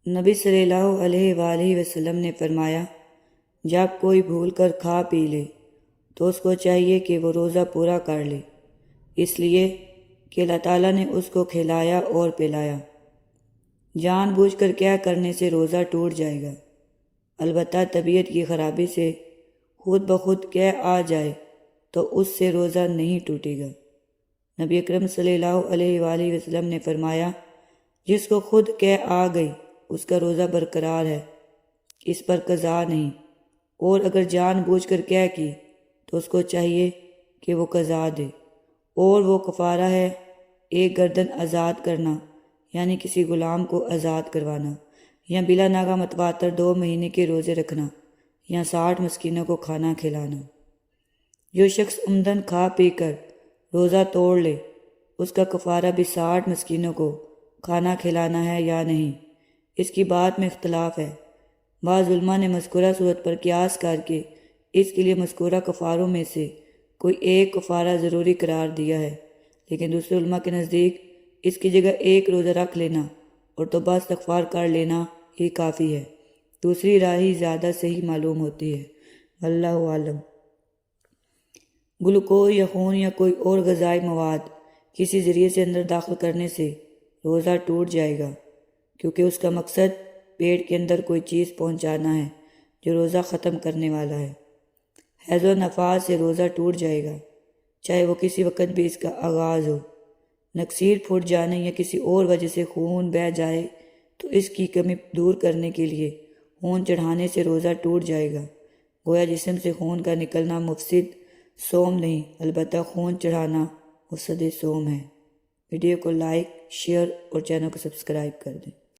نبی صلی اللہ علیہ وآلہ وسلم نے فرمایا، جب کوئی بھول کر کھا پی لے تو اس کو چاہیے کہ وہ روزہ پورا کر لے، اس لیے کہ اللہ تعالیٰ نے اس کو کھلایا اور پلایا۔ جان بوجھ کر کیا کرنے سے روزہ ٹوٹ جائے گا، البتہ طبیعت کی خرابی سے خود بخود کیا آ جائے تو اس سے روزہ نہیں ٹوٹے گا۔ نبی اکرم صلی اللہ علیہ وآلہ وسلم نے فرمایا، جس کو خود کیا آ گئی اس کا روزہ برقرار ہے، اس پر قضا نہیں، اور اگر جان بوجھ کر کیا کی تو اس کو چاہیے کہ وہ قضا دے، اور وہ کفارہ ہے ایک گردن آزاد کرنا، یعنی کسی غلام کو آزاد کروانا، یا بلا ناغہ متواتر 2 مہینے کے روزے رکھنا، یا 60 مسکینوں کو کھانا کھلانا۔ جو شخص عمدن کھا پی کر روزہ توڑ لے اس کا کفارہ بھی 60 مسکینوں کو کھانا کھلانا ہے یا نہیں، اس کی بات میں اختلاف ہے۔ بعض علماء نے مذکورہ صورت پر قیاس کر کے اس کے لیے مذکورہ کفاروں میں سے کوئی ایک کفارہ ضروری قرار دیا ہے، لیکن دوسرے علماء کے نزدیک اس کی جگہ ایک روزہ رکھ لینا اور توبہ استغفار کر لینا ہی کافی ہے۔ دوسری رائے ہی زیادہ صحیح معلوم ہوتی ہے، واللہ عالم۔ گلوکوز یا خون یا کوئی اور غذائی مواد کسی ذریعے سے اندر داخل کرنے سے روزہ ٹوٹ جائے گا، کیونکہ اس کا مقصد پیٹ کے اندر کوئی چیز پہنچانا ہے جو روزہ ختم کرنے والا ہے۔ حیض و نفاس سے روزہ ٹوٹ جائے گا، چاہے وہ کسی وقت بھی اس کا آغاز ہو۔ نکسیر پھٹ جانے یا کسی اور وجہ سے خون بہہ جائے تو اس کی کمی دور کرنے کے لیے خون چڑھانے سے روزہ ٹوٹ جائے گا۔ گویا جسم سے خون کا نکلنا مفسد صوم نہیں، البتہ خون چڑھانا مفسد صوم ہے۔ ویڈیو کو لائک، شیئر اور چینل کو سبسکرائب کر دیں۔